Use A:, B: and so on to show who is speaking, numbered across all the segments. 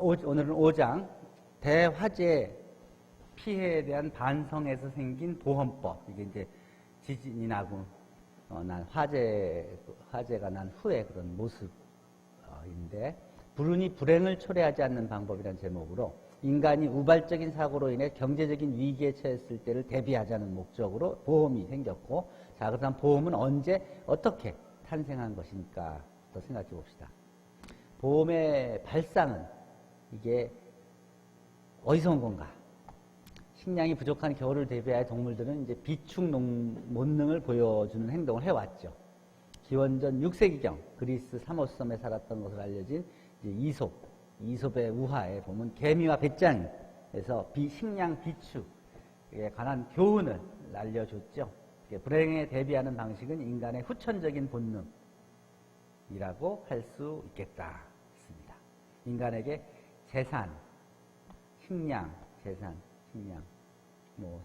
A: 오늘은 5장 대화재 피해에 대한 반성에서 생긴 보험법. 이게 이제 지진이 나고 난 화재가 난 후에 그런 모습인데, 불운이 불행을 초래하지 않는 방법이라는 제목으로 인간이 우발적인 사고로 인해 경제적인 위기에 처했을 때를 대비하자는 목적으로 보험이 생겼고, 자, 그다음 보험은 언제 어떻게 탄생한 것이니까 또 생각해 봅시다. 보험의 발상은 이게 어디서 온 건가? 식량이 부족한 겨울을 대비하여 동물들은 이제 비축 본능을 보여주는 행동을 해왔죠. 기원전 6세기경 그리스 사모섬에 살았던 것으로 알려진 이제 이솝의 우화에 보면 개미와 배짱에서 식량 비축에 관한 교훈을 알려줬죠. 불행에 대비하는 방식은 인간의 후천적인 본능이라고 할 수 있겠다 했습니다. 인간에게 식량,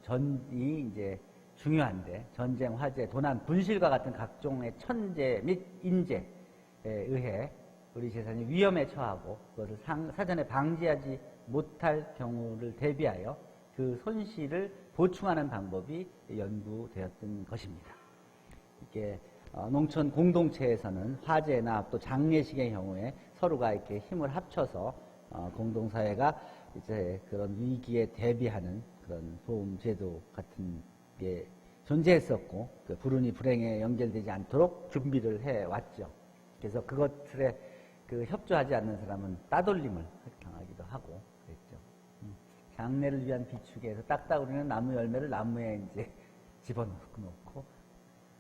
A: 전이 이제 중요한데, 전쟁, 화재, 도난, 분실과 같은 각종의 천재 및 인재에 의해 우리 재산이 위험에 처하고 그것을 사전에 방지하지 못할 경우를 대비하여 그 손실을 보충하는 방법이 연구되었던 것입니다. 이게 농촌 공동체에서는 화재나 또 장례식의 경우에 서로가 이렇게 힘을 합쳐서 공동사회가 이제 그런 위기에 대비하는 그런 보험제도 같은 게 존재했었고, 그 불운이 불행에 연결되지 않도록 준비를 해왔죠. 그래서 그것들에 협조하지 않는 사람은 따돌림을 당하기도 하고 그랬죠. 장례를 위한 비축에서 딱따구리는 나무 열매를 나무에 이제 집어넣고,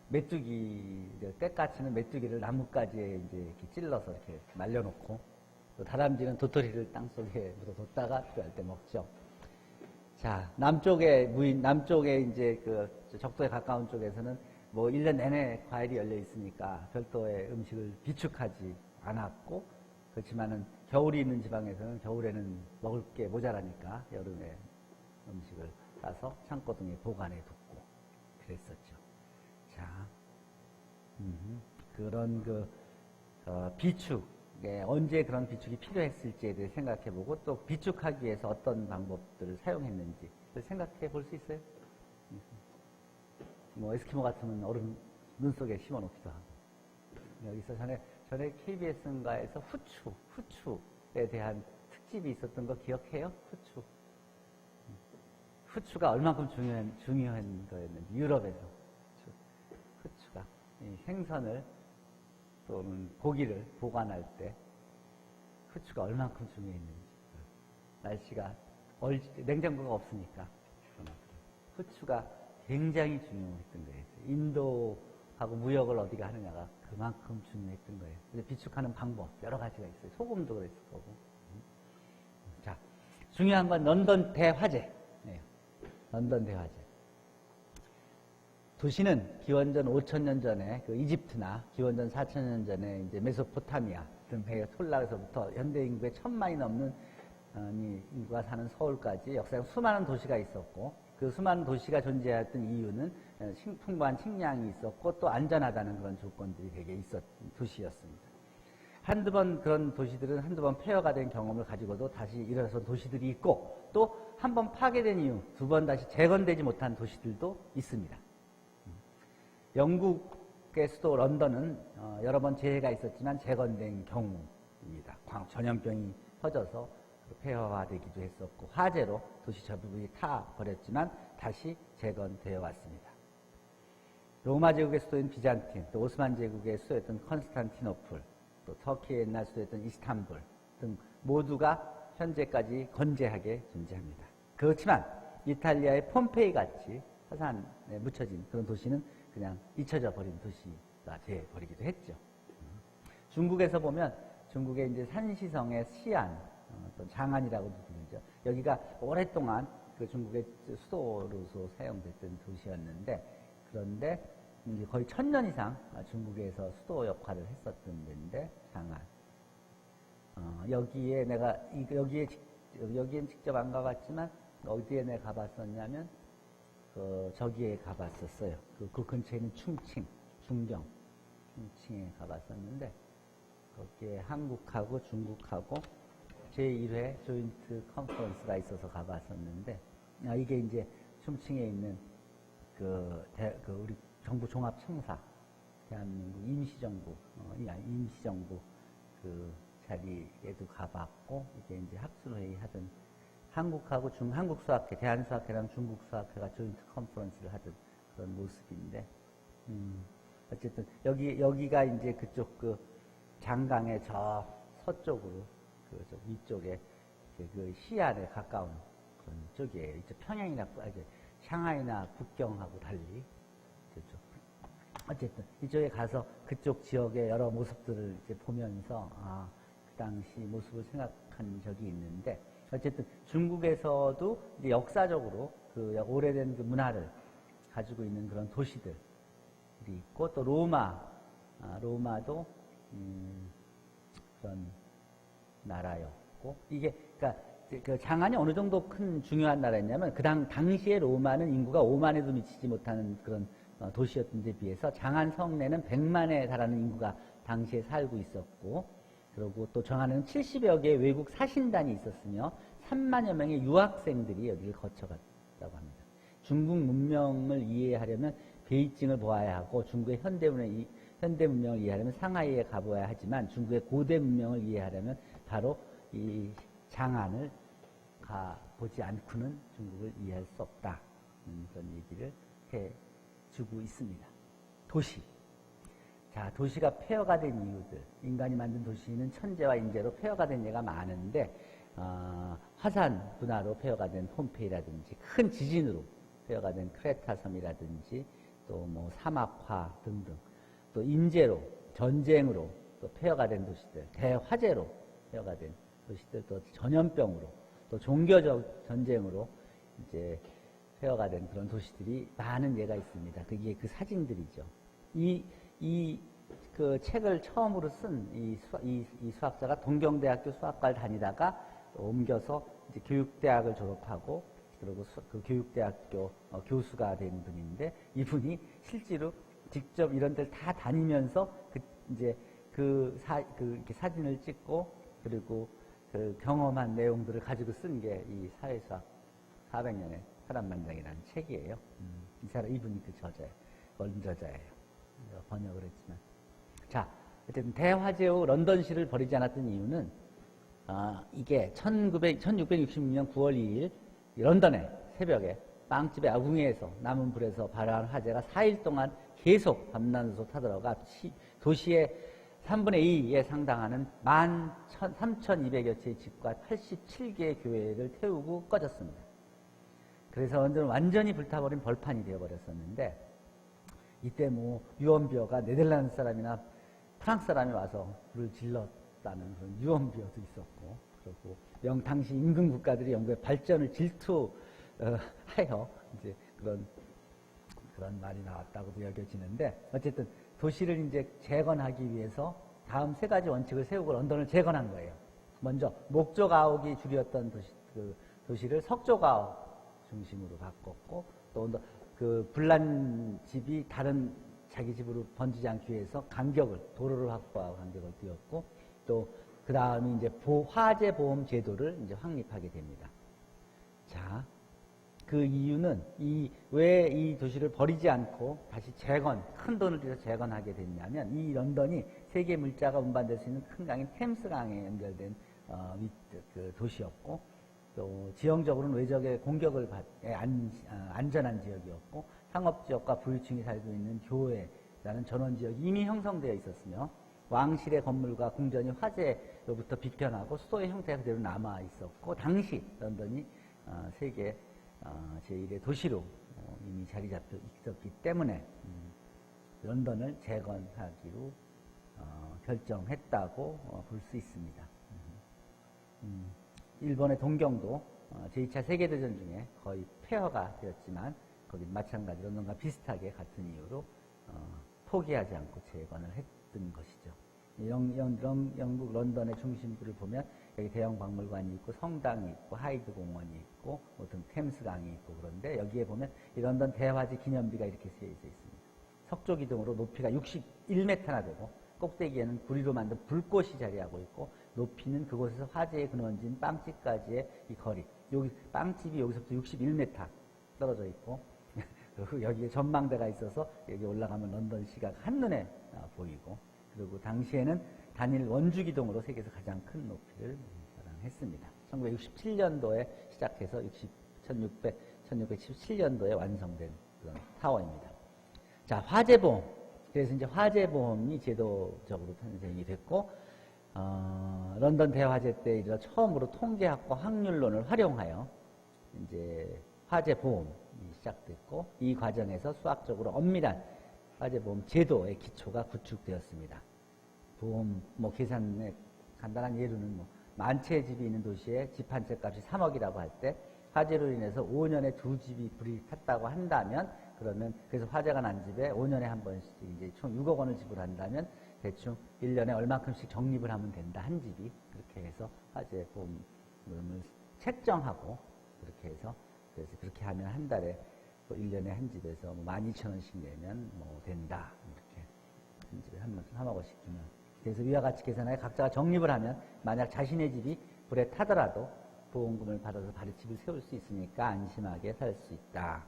A: 메뚜기를 때까치는 메뚜기를 나뭇가지에 이제 이렇게 찔러서 이렇게 말려놓고, 또 다람쥐는 도토리를 땅속에 묻어뒀다가 필요할 때 먹죠. 자, 남쪽에 이제 그 적도에 가까운 쪽에서는 뭐 1년 내내 과일이 열려 있으니까 별도의 음식을 비축하지 않았고, 그렇지만은 겨울이 있는 지방에서는 겨울에는 먹을 게 모자라니까 여름에 음식을 싸서 창고 등에 보관해 뒀고 그랬었죠. 자, 그런 비축, 언제 그런 비축이 필요했을지에 대해 생각해보고, 또 비축하기 위해서 어떤 방법들을 사용했는지 생각해 볼 수 있어요? 뭐 에스키모 같으면 얼음 눈 속에 심어놓기도 하고, 여기서 전에 KBS인가에서 후추에 대한 특집이 있었던 거 기억해요? 후추가 얼만큼 중요한 거였는지, 유럽에서 후추가 생선을 또는 고기를 보관할 때 후추가 얼만큼 중요했는지, 날씨가 냉장고가 없으니까 후추가 굉장히 중요했던 거예요. 인도하고 무역을 어디가 하느냐가 그만큼 중요했던 거예요. 비축하는 방법 여러 가지가 있어요. 소금도 그랬을 거고. 자, 중요한 건 런던 대화재. 런던 대화재. 도시는 기원전 5,000년 전에 그 이집트나 기원전 4,000년 전에 이제 메소포타미아 등의 톨락에서부터 현대 인구의 1,000만이 넘는 인구가 사는 서울까지 역사상 수많은 도시가 있었고, 그 수많은 도시가 존재했던 이유는 풍부한 식량이 있었고 또 안전하다는 그런 조건들이 되게 있었던 도시였습니다. 그런 도시들은 한두 번 폐허가 된 경험을 가지고도 다시 일어선 도시들이 있고, 또 한 번 파괴된 이후 두 번 다시 재건되지 못한 도시들도 있습니다. 영국의 수도 런던은 여러 번 재해가 있었지만 재건된 경우입니다. 전염병이 퍼져서 폐허화되기도 했었고, 화재로 도시 전부분이 타버렸지만 다시 재건되어 왔습니다. 로마 제국의 수도인 비잔틴, 또 오스만 제국의 수도였던 컨스탄티노플, 또 터키의 옛날 수도였던 이스탄불 등 모두가 현재까지 건재하게 존재합니다. 그렇지만 이탈리아의 폼페이 같이 화산에 묻혀진 그런 도시는 그냥 잊혀져 버린 도시가 되어버리기도 했죠. 중국에서 보면, 중국의 이제 산시성의 시안, 또 장안이라고도 부르죠. 여기가 오랫동안 그 중국의 수도로서 사용됐던 도시였는데, 그런데 거의 1,000년 이상 중국에서 수도 역할을 했었던 데인데, 장안. 여기엔 직접 안 가봤지만 어디에 내가 가봤었냐면 저기에 가봤었어요. 그 근처에 있는 충칭에 가봤었는데, 거기에 한국하고 중국하고 제1회 조인트 컨퍼런스가 있어서 가봤었는데, 이게 이제 충칭에 있는 우리 정부 종합청사, 대한민국 임시정부, 임시정부 그 자리에도 가봤고, 이게 이제 학술회의 하던 한국하고 한국수학회, 대한수학회랑 중국수학회가 조인트 컨퍼런스를 하던 그런 모습인데, 어쨌든 여기가 이제 그쪽 장강의 저 서쪽으로 저 위쪽에 그 시안에 가까운 그런 쪽이에요. 이제 평양이나 샹하이나 북경하고 달리 저쪽. 어쨌든 이쪽에 가서 그쪽 지역의 여러 모습들을 이제 보면서 그 당시 모습을 생각한 적이 있는데, 어쨌든 중국에서도 이제 역사적으로 그 오래된 그 문화를 가지고 있는 그런 도시들이 있고, 또 로마도 그런 나라였고, 이게 그러니까 그 장안이 어느 정도 큰 중요한 나라였냐면, 당시에 로마는 인구가 5만에도 미치지 못하는 그런 도시였던 데 비해서 장안 성내는 100만에 달하는 인구가 당시에 살고 있었고, 그리고 또 장안에는 70여 개의 외국 사신단이 있었으며 3만여 명의 유학생들이 여기를 거쳐갔다고 합니다. 중국 문명을 이해하려면 베이징을 보아야 하고, 중국의 현대 문명을 이해하려면 상하이에 가보아야 하지만, 중국의 고대 문명을 이해하려면 바로 이 장안을 가보지 않고는 중국을 이해할 수 없다. 그런 얘기를 해주고 있습니다. 도시. 자, 도시가 폐허가 된 이유들. 인간이 만든 도시는 천재와 인재로 폐허가 된 예가 많은데, 화산 분화로 폐허가 된 폼페이라든지, 큰 지진으로 폐허가 된 크레타 섬이라든지, 또 뭐 사막화 등등, 또 인재로, 전쟁으로 또 폐허가 된 도시들, 대화재로 폐허가 된 도시들, 또 전염병으로, 또 종교적 전쟁으로 이제 폐허가 된 그런 도시들이 많은 예가 있습니다. 그게 그 사진들이죠. 그 책을 처음으로 쓴 이 수학자가 동경대학교 수학과를 다니다가 옮겨서 이제 교육대학을 졸업하고, 그리고 그 교육대학교 교수가 된 분인데, 이분이 실제로 직접 이런 데를 다 다니면서 이렇게 사진을 찍고, 그리고 그 경험한 내용들을 가지고 쓴 게 이 사회수학 400년의 사람만장이라는 책이에요. 이분이 그 저자예요. 원저자예요. 번역을 했지만. 자, 어쨌든 대화제 후 런던시를 버리지 않았던 이유는, 이게 1666년 9월 2일 런던의 새벽에 빵집의 아궁이에서 남은 불에서 발화한 화재가 4일 동안 계속 밤낮으로 타들어가 도시의 3분의 2에 상당하는 13,200여 채의 집과 87개의 교회를 태우고 꺼졌습니다. 그래서 런던은 완전히 불타버린 벌판이 되어버렸었는데, 이때 뭐 유언비어가 네덜란드 사람이나 프랑스 사람이 와서 불을 질렀다는 그런 유언비어도 있었고, 그리고 당시 임금 국가들이 영국의 발전을 질투하여 이제 그런 말이 나왔다고도 여겨지는데, 어쨌든 도시를 이제 재건하기 위해서 다음 세 가지 원칙을 세우고 런던을 재건한 거예요. 먼저 목조 가옥이 주류였던 도시를 석조 가옥 중심으로 바꿨고, 또 그 불난 집이 다른 자기 집으로 번지지 않기 위해서 도로를 확보하고 간격을 띄웠고, 또 그 다음에 이제 화재 보험 제도를 이제 확립하게 됩니다. 자, 그 이유는 왜 이 도시를 버리지 않고 다시 큰 돈을 들여서 재건하게 됐냐면, 이 런던이 세계 물자가 운반될 수 있는 큰 강인 템스강에 연결된 그 도시였고, 또 지형적으로는 외적의 공격을 안전한 지역이었고, 상업지역과 부유층이 살고 있는 교회라는 전원지역이 이미 형성되어 있었으며, 왕실의 건물과 궁전이 화재로부터 비편하고 수도의 형태가 그대로 남아 있었고, 당시 런던이 세계 제1의 도시로 이미 자리 잡혀 있었기 때문에 런던을 재건하기로 결정했다고 볼 수 있습니다. 일본의 동경도 제2차 세계대전 중에 거의 폐허가 되었지만, 거기 마찬가지로 런던과 비슷하게 같은 이유로 포기하지 않고 재건을 했던 것이죠. 영국 런던의 중심부를 보면 여기 대형 박물관이 있고, 성당이 있고, 하이드 공원이 있고, 어떤 템스강이 있고, 그런데 여기에 보면 이 런던 대화지 기념비가 이렇게 쓰여져 있습니다. 석조 기둥으로 높이가 61m나 되고 꼭대기에는 구리로 만든 불꽃이 자리하고 있고 높이는 그곳에서 화재의 근원지인 빵집까지의 이 거리. 여기 빵집이 여기서부터 61m 떨어져 있고 그리고 여기에 전망대가 있어서 여기 올라가면 런던시가 한눈에 보이고 그리고 당시에는 단일 원주기동으로 세계에서 가장 큰 높이를 자랑했습니다. 1967년도에 시작해서 1677년도에 완성된 그런 타워입니다. 자, 화재보험. 그래서 이제 화재보험이 제도적으로 탄생이 됐고, 런던 대화재 때 이르러 처음으로 통계학과 확률론을 활용하여 이제 화재보험이 시작됐고, 이 과정에서 수학적으로 엄밀한 화재보험 제도의 기초가 구축되었습니다. 보험, 계산의 간단한 예로는 만 채의 집이 있는 도시에 집 한 채 값이 3억이라고 할 때, 화재로 인해서 5년에 2집이 불이 탔다고 한다면, 그러면 그래서 화재가 난 집에 5년에 한 번씩 이제 총 6억 원을 지불한다면 대충 1년에 얼마큼씩 적립을 하면 된다. 한 집이. 그렇게 해서 화재 보험을 책정하고 그렇게 해서 그래서 그렇게 하면 한 달에 1년에 한 집에서 12,000원씩 내면 된다. 이렇게 한 집에 한 3억 원씩 주면. 그래서 위와 같이 계산하여 각자가 적립을 하면 만약 자신의 집이 불에 타더라도 보험금을 받아서 바로 집을 세울 수 있으니까 안심하게 살 수 있다.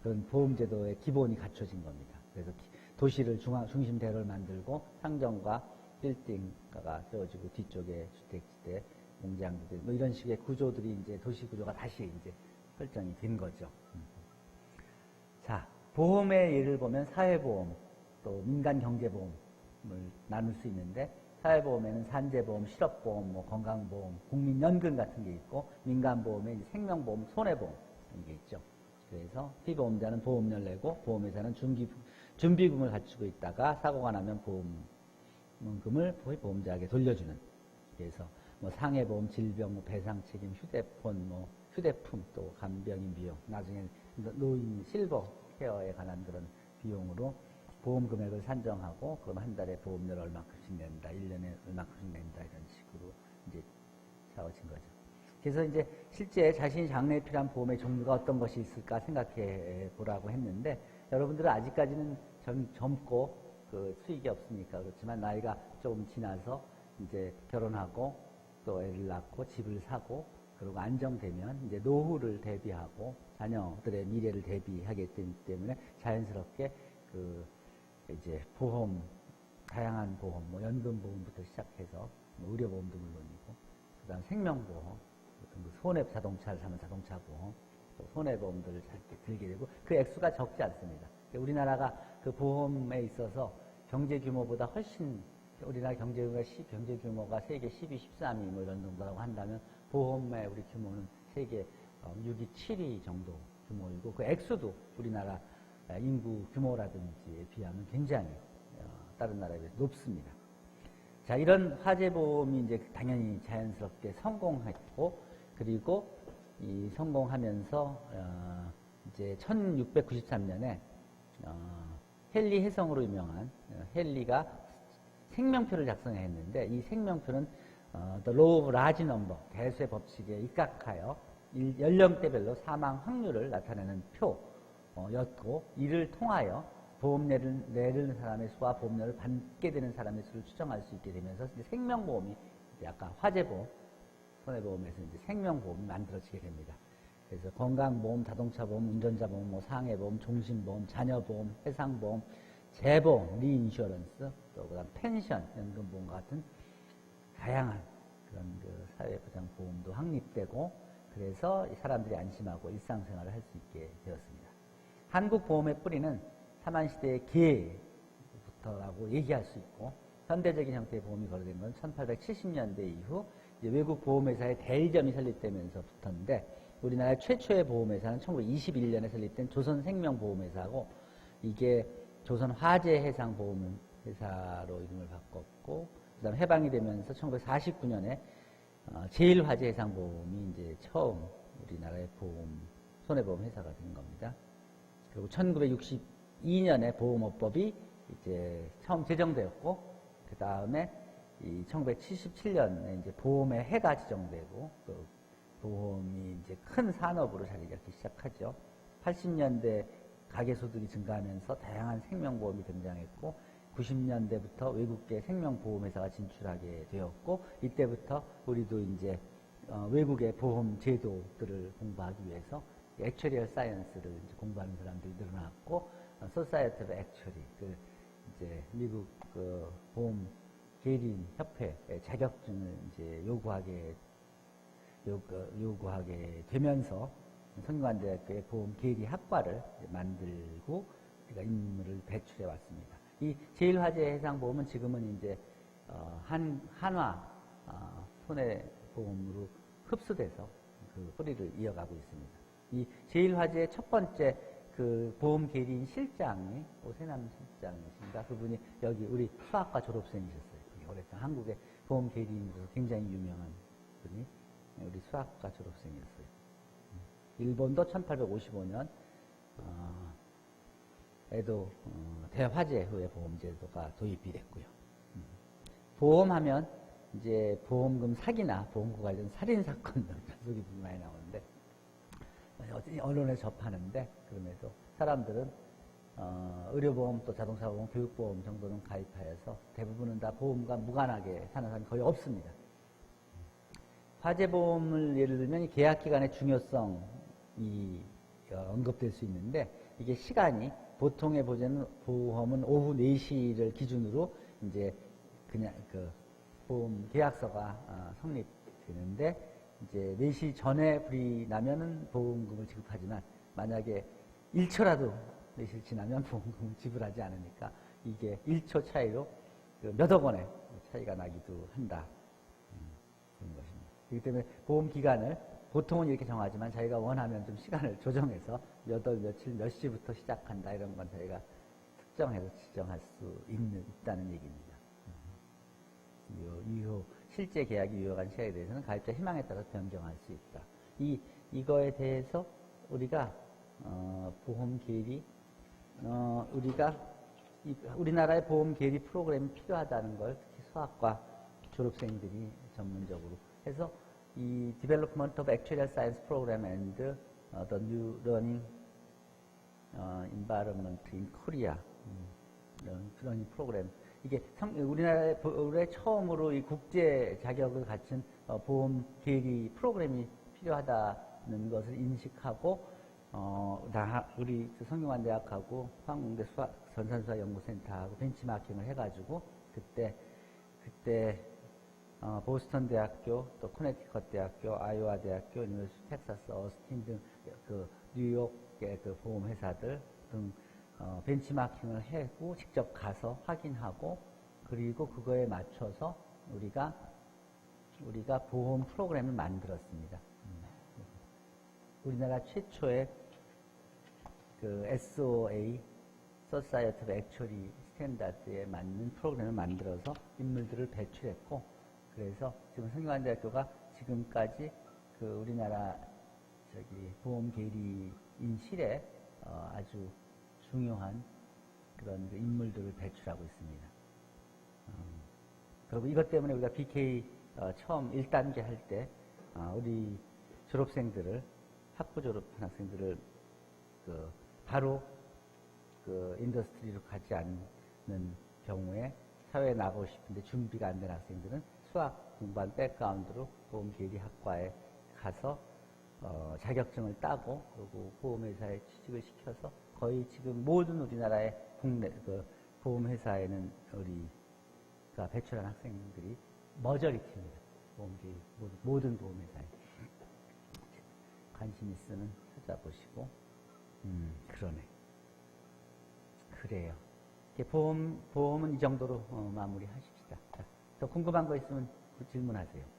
A: 그런 보험제도의 기본이 갖춰진 겁니다. 그래서 도시를 중심대로를 만들고 상점과 빌딩가가 세워지고 뒤쪽에 주택지대, 공장지대 이런 식의 구조들이 이제 도시 구조가 다시 이제 설정이 된 거죠. 자, 보험의 예를 보면 사회보험 또 민간경제보험을 나눌 수 있는데 사회보험에는 산재보험, 실업보험, 건강보험, 국민연금 같은 게 있고 민간보험에 생명보험, 손해보험 이런 게 있죠. 그래서 피보험자는 보험료를 내고 보험회사는 준비금을 갖추고 있다가 사고가 나면 보험금을 보험자에게 돌려주는. 그래서 상해보험, 질병, 배상책임, 휴대품 또 간병인 비용, 나중에 노인 실버 케어에 관한 그런 비용으로 보험 금액을 산정하고 그럼 한 달에 보험료를 얼마큼씩 낸다, 1년에 얼마큼씩 낸다 이런 식으로 이제 세워진 거죠. 그래서 이제 실제 자신이 장래에 필요한 보험의 종류가 어떤 것이 있을까 생각해 보라고 했는데 여러분들은 아직까지는 젊고 수익이 없으니까 그렇지만 나이가 조금 지나서 이제 결혼하고 또 애를 낳고 집을 사고 그리고 안정되면 이제 노후를 대비하고 자녀들의 미래를 대비하게 되기 때문에 자연스럽게 이제 보험, 다양한 보험, 연금보험부터 시작해서 의료보험도 물론이고 그다음 생명보험, 손해자동차를 사면 자동차보험, 또 손해보험들을 들게 되고 그 액수가 적지 않습니다. 우리나라가 그 보험에 있어서 경제 규모보다 훨씬 우리나라 경제 규모가 세계 12, 13위 이런 정도라고 한다면 보험의 우리 규모는 세계 6위, 7위 정도 규모이고 그 액수도 우리나라 인구 규모라든지에 비하면 굉장히 다른 나라에 비해서 높습니다. 자, 이런 화재보험이 이제 당연히 자연스럽게 성공했고 그리고 이 성공하면서 이제 1693년에 헨리 해성으로 유명한 헨리가 생명표를 작성했는데 이 생명표는 The Law of Large Number, 대수의 법칙에 입각하여 연령대별로 사망 확률을 나타내는 표였고 이를 통하여 보험료를 내는 사람의 수와 보험료를 받게 되는 사람의 수를 추정할 수 있게 되면서 이제 생명보험이 이제 아까 화재보험, 손해보험에서 이제 생명보험이 만들어지게 됩니다. 그래서 건강보험, 자동차보험, 운전자보험, 상해보험, 종신보험, 자녀보험, 해상보험, 재보험, 리인슈어런스, 또 그다음 펜션, 연금보험 같은 다양한 그런 사회보장보험도 확립되고 그래서 사람들이 안심하고 일상생활을 할 수 있게 되었습니다. 한국 보험의 뿌리는 사만시대의 기회부터라고 얘기할 수 있고 현대적인 형태의 보험이 거론된 건 1870년대 이후 이제 외국 보험회사의 대리점이 설립되면서부터인데 우리나라 최초의 보험회사는 1921년에 설립된 조선생명보험회사고 이게 조선화재해상보험회사로 이름을 바꿨고 그다음 해방이 되면서 1949년에 제일화재해상보험이 이제 처음 우리나라의 손해보험 회사가 된 겁니다. 그리고 1962년에 보험업법이 이제 처음 제정되었고 그 다음에 1977년에 이제 보험의 해가 지정되고 그 보험이 이제 큰 산업으로 자리 잡기 시작하죠. 80년대 가계소득이 증가하면서 다양한 생명보험이 등장했고 90년대부터 외국계 생명보험회사가 진출하게 되었고, 이때부터 우리도 이제 외국의 보험 제도들을 공부하기 위해서 액츄리얼 사이언스를 이제 공부하는 사람들이 늘어났고, 소사이어티 오브 액츄리, 이제 미국 보험 계리인 협회의 자격증을 이제 요구하게 되면서 성균관대학교의 보험 계리 학과를 만들고 우리가 인물을 배출해 왔습니다. 이 제일화재 해상보험은 지금은 이제 한화 손해보험으로 흡수돼서 그 뿌리를 이어가고 있습니다. 이 제일화재의 첫 번째 그 보험 계리인 실장이 오세남 실장이신가, 그분이 여기 우리 수학과 졸업생이셨어요. 오랫동안 한국의 보험 계리인으로 굉장히 유명한 분이 우리 수학과 졸업생이었어요. 일본도 1855년 에도 대화재 후에 보험제도가 도입이 됐고요. 보험하면 이제 보험금 사기나 보험과 관련 살인 사건 소리 많이 나오는데 언론에 접하는데, 그럼에도 사람들은 의료보험 또 자동차보험, 교육보험 정도는 가입하여서 대부분은 다 보험과 무관하게 사는 사람이 거의 없습니다. 화재보험을 예를 들면 이 계약기간의 중요성이 언급될 수 있는데, 이게 시간이 보통의 보험은 오후 4시를 기준으로 이제 그냥 그 보험 계약서가 성립되는데, 이제 4시 전에 불이 나면은 보험금을 지급하지만 만약에 1초라도 4시를 지나면 보험금을 지불하지 않으니까 이게 1초 차이로 몇억 원의 차이가 나기도 한다. 그런 것입니다. 그렇기 때문에 보험 기간을 보통은 이렇게 정하지만 자기가 원하면 좀 시간을 조정해서 몇 월 며칠 몇 시부터 시작한다, 이런 건 저희가 특정해서 지정할 수 있다는 얘기입니다. 실제 계약이 유효한 시간에 대해서는 가입자 희망에 따라 변경할 수 있다. 이거에 대해서 우리가 보험 계리 우리나라의 보험 계리 프로그램이 필요하다는 걸 특히 수학과 졸업생들이 전문적으로 해서 이 Development of Actuarial Science Program and the New Learning Environment in Korea, 이런 프로그램, 이게 우리나라에 처음으로 이 국제 자격을 갖춘 보험 계리 프로그램이 필요하다는 것을 인식하고 우리 성균관대학하고 화학공대 전산수학연구센터하고 벤치마킹을 해가지고 그때 보스턴 대학교, 또 코네티컷 대학교, 아이오와 대학교, 유니버시티 텍사스 어스틴 등 그 뉴욕의 그 보험 회사들 등 벤치마킹을 하고 직접 가서 확인하고, 그리고 그거에 맞춰서 우리가 보험 프로그램을 만들었습니다. 우리나라 최초의 그 SOA, Society of Actuary Standard에 맞는 프로그램을 만들어서 인물들을 배출했고, 그래서 지금 성균관대학교가 지금까지 그 우리나라 보험 계리인실에 아주 중요한 그런 인물들을 배출하고 있습니다. 그리고 이것 때문에 우리가 BK 처음 1단계 할 때 우리 졸업생들을, 학부 졸업한 학생들을 바로 인더스트리로 가지 않는 경우에 사회에 나가고 싶은데 준비가 안 된 학생들은 수학 공부한 백그라운드로 보험 계리 학과에 가서 자격증을 따고, 그리고 보험회사에 취직을 시켜서 거의 지금 모든 우리나라의 국내 보험회사에는 우리가 배출한 학생들이 머저리티입니다. 모든 보험회사에. 관심 있으면 찾아보시고, 그러네. 그래요. 보험은 이 정도로 마무리하십시다. 자, 더 궁금한 거 있으면 질문하세요.